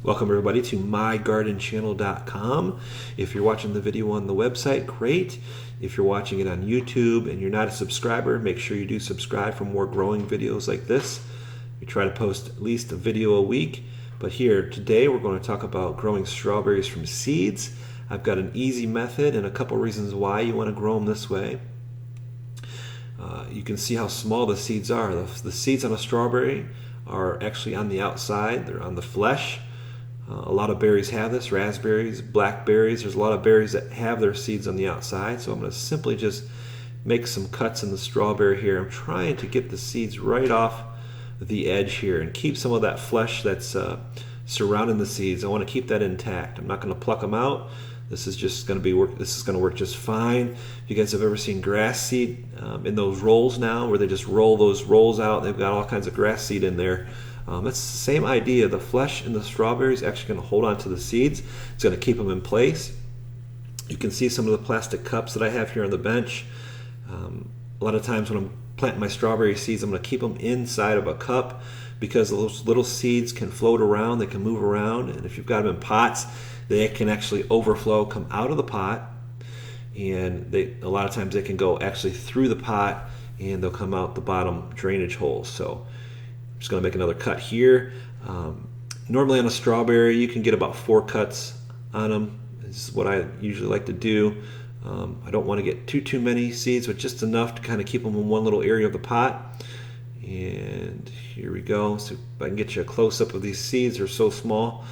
Welcome everybody to mygardenchannel.com. If you're watching the video on the website, great. If you're watching it on YouTube and you're not a subscriber, make sure you do subscribe for more growing videos like this. We try to post at least a video a week. But here, today we're going to talk about growing strawberries from seeds. I've got an easy method and a couple reasons why you want to grow them this way. You can see how small the seeds are. The seeds on a strawberry are actually on the outside. They're on the flesh. A lot of berries have this, raspberries, blackberries. There's a lot of berries that have their seeds on the outside. So I'm going to simply just make some cuts in the strawberry here. I'm trying to get the seeds right off the edge here and keep some of that flesh that's surrounding the seeds. I want to keep that intact. I'm not going to pluck them out. This is just going to work just fine. If you guys have ever seen grass seed in those rolls now, where they just roll those rolls out, they've got all kinds of grass seed in there. That's the same idea. The flesh in the strawberry is actually going to hold on to the seeds. It's going to keep them in place. You can see some of the plastic cups that I have here on the bench. A lot of times when I'm planting my strawberry seeds, I'm going to keep them inside of a cup because those little seeds can float around, they can move around, and if you've got them in pots, they can actually overflow, come out of the pot, and a lot of times they can go actually through the pot and they'll come out the bottom drainage holes. So I'm just going to make another cut here. Normally on a strawberry you can get about 4 cuts on them. This is what I usually like to do. I don't want to get too many seeds, but just enough to kind of keep them in one little area of the pot. And here we go. So if I can get you a close-up of these seeds, they're so small.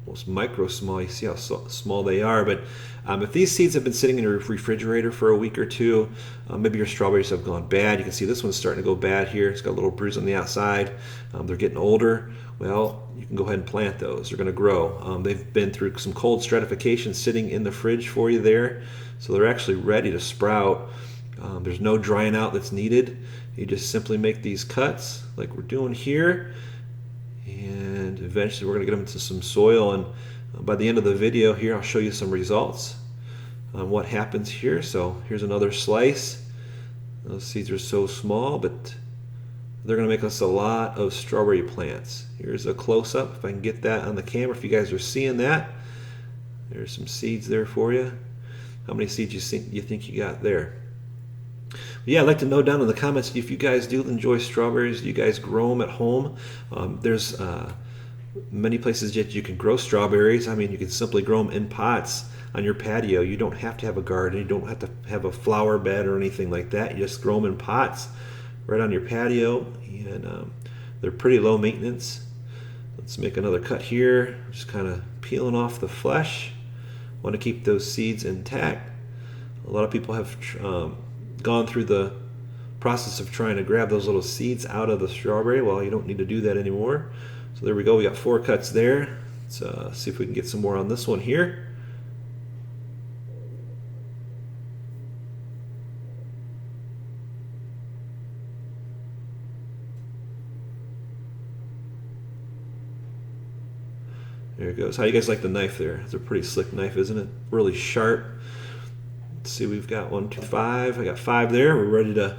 Almost micro small. You see how small they are. But if these seeds have been sitting in your refrigerator for a week or two, maybe your strawberries have gone bad. You can see this one's starting to go bad here. It's got a little bruise on the outside. They're getting older. Well, you can go ahead and plant those. They're going to grow. They've been through some cold stratification sitting in the fridge for you there. So they're actually ready to sprout. There's no drying out that's needed. You just simply make these cuts like we're doing here. And eventually we're going to get them into some soil, and by the end of the video here I'll show you some results on what happens here. So here's another slice. Those seeds are so small, but they're going to make us a lot of strawberry plants. Here's a close-up if I can get that on the camera, if you guys are seeing that. There's some seeds there for you. How many seeds you think you got there? Yeah, I'd like to know down in the comments if you guys do enjoy strawberries. Do you guys grow them at home? There's many places that you can grow strawberries. I mean, you can simply grow them in pots on your patio. You don't have to have a garden. You don't have to have a flower bed or anything like that. You just grow them in pots right on your patio, and they're pretty low maintenance. Let's make another cut here. Just kind of peeling off the flesh. Want to keep those seeds intact. A lot of people have gone through the process of trying to grab those little seeds out of the strawberry. Well, you don't need to do that anymore. So there we go. We got 4 cuts there. Let's see if we can get some more on this one here. There it goes. How you guys like the knife there? It's a pretty slick knife, isn't it? Really sharp. Let's see, we've got 1, 2, 5. I got 5 there. We're ready to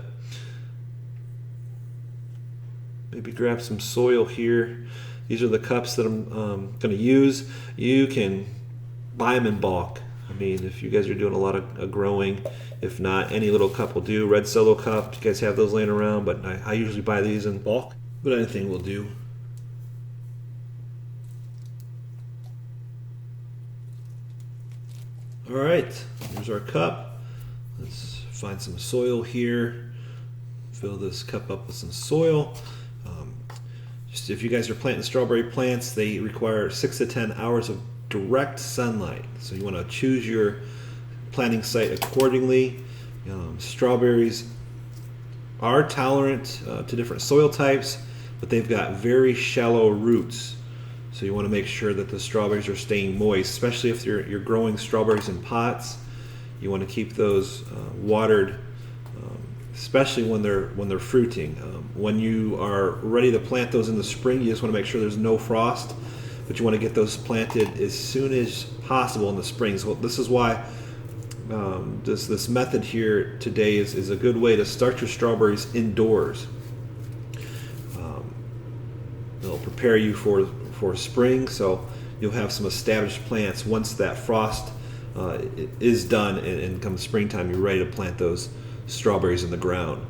maybe grab some soil here. These are the cups that I'm going to use. You can buy them in bulk. I mean, if you guys are doing a lot of growing, if not, any little cup will do. Red Solo cup, you guys have those laying around, but I usually buy these in bulk. But anything will do. All right, here's our cup. Let's find some soil here. Fill this cup up with some soil. Just if you guys are planting strawberry plants, they require 6 to 10 hours of direct sunlight. So you want to choose your planting site accordingly. Strawberries are tolerant to different soil types, but they've got very shallow roots. So you want to make sure that the strawberries are staying moist, especially if you're growing strawberries in pots. You want to keep those watered, especially when they're fruiting. When you are ready to plant those in the spring, you just want to make sure there's no frost, but you want to get those planted as soon as possible in the spring. So this is why this method here today is a good way to start your strawberries indoors. They'll prepare you for spring, so you'll have some established plants once that frost is done, and come springtime you're ready to plant those strawberries in the ground.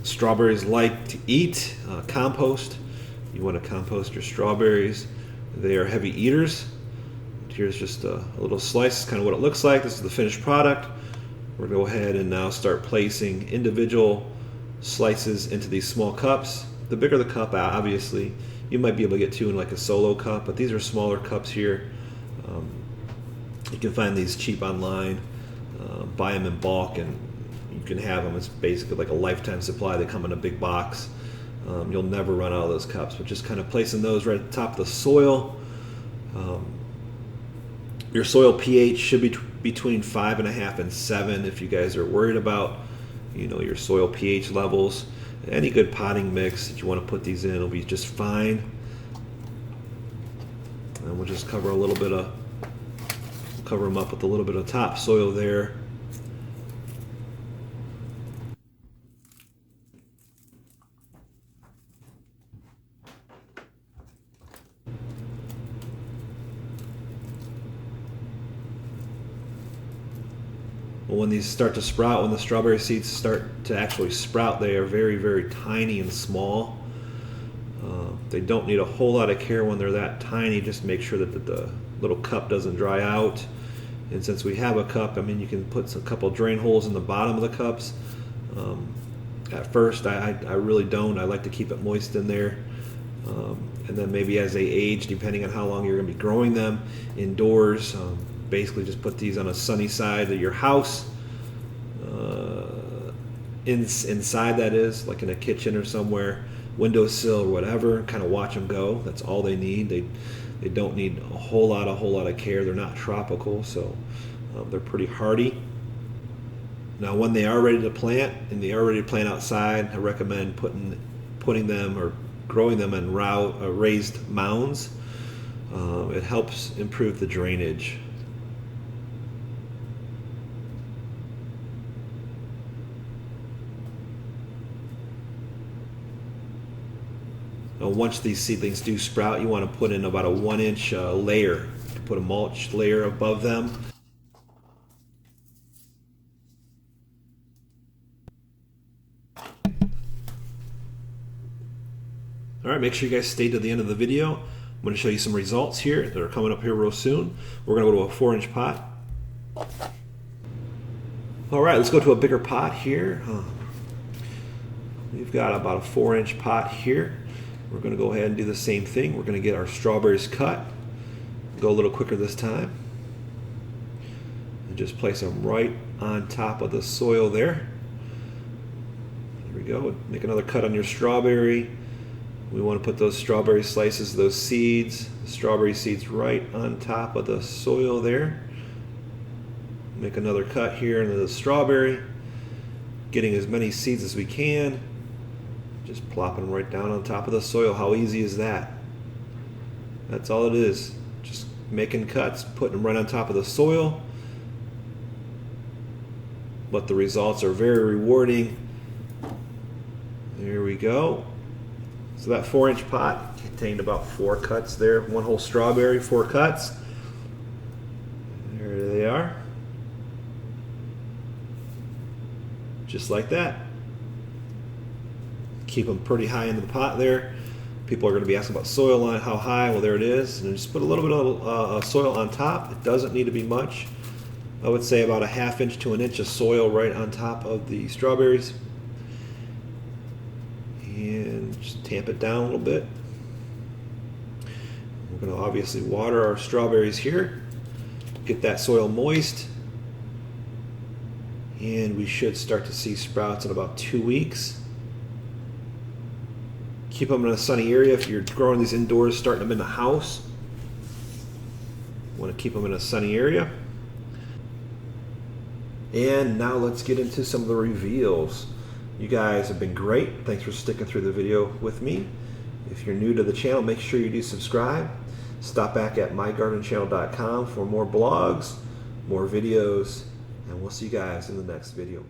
Strawberries like to eat compost. You want to compost your strawberries. They are heavy eaters. Here's just a little slice, kind of what it looks like. This is the finished product. We're going to go ahead and now start placing individual slices into these small cups. The bigger the cup, obviously, you might be able to get two in like a solo cup, but these are smaller cups here. You can find these cheap online, buy them in bulk, and you can have them. It's basically like a lifetime supply. They come in a big box. You'll never run out of those cups, but just kind of placing those right at the top of the soil. Your soil pH should be between 5.5 and 7 if you guys are worried about, your soil pH levels. Any good potting mix that you want to put these in will be just fine. And we'll just cover them up with a little bit of topsoil there. When these start to sprout, when the strawberry seeds start to actually sprout, they are very, very tiny and small. They don't need a whole lot of care when they're that tiny. Just make sure that the little cup doesn't dry out. And since we have a cup, you can put a couple drain holes in the bottom of the cups. At first, I really don't. I like to keep it moist in there. And then maybe as they age, depending on how long you're going to be growing them indoors, basically just put these on a sunny side of your house, inside, that is, like in a kitchen or somewhere, windowsill or whatever. Kind of watch them go. That's all they need. They don't need a whole lot of care. They're not tropical, so they're pretty hardy. Now when they are ready to plant, and they are ready to plant outside, I recommend putting them or growing them in raised mounds. It helps improve the drainage. Once these seedlings do sprout, you want to put in about a 1-inch layer. Put a mulch layer above them. All right, make sure you guys stay to the end of the video. I'm going to show you some results here that are coming up here real soon. We're going to go to a 4-inch pot. All right, let's go to a bigger pot here. We've got about a 4-inch pot here. We're going to go ahead and do the same thing. We're going to get our strawberries cut. Go a little quicker this time. And just place them right on top of the soil there. There we go. Make another cut on your strawberry. We want to put those strawberry slices, those seeds, the strawberry seeds right on top of the soil there. Make another cut here into the strawberry. Getting as many seeds as we can. Just plopping them right down on top of the soil. How easy is that? That's all it is. Just making cuts, putting them right on top of the soil. But the results are very rewarding. There we go. So that 4-inch pot contained about 4 cuts there. 1 whole strawberry, 4 cuts. There they are. Just like that. Keep them pretty high into the pot there. People are going to be asking about soil on how high. Well, there it is. And just put a little bit of soil on top. It doesn't need to be much. I would say about a 1/2 inch to 1 inch of soil right on top of the strawberries. And just tamp it down a little bit. We're going to obviously water our strawberries here. Get that soil moist. And we should start to see sprouts in about 2 weeks. Keep them in a sunny area. If you're growing these indoors, starting them in the house, you want to keep them in a sunny area. And now let's get into some of the reveals. You guys have been great. Thanks for sticking through the video with me. If you're new to the channel, make sure you do subscribe. Stop back at mygardenchanel.com for more blogs, more videos, and we'll see you guys in the next video.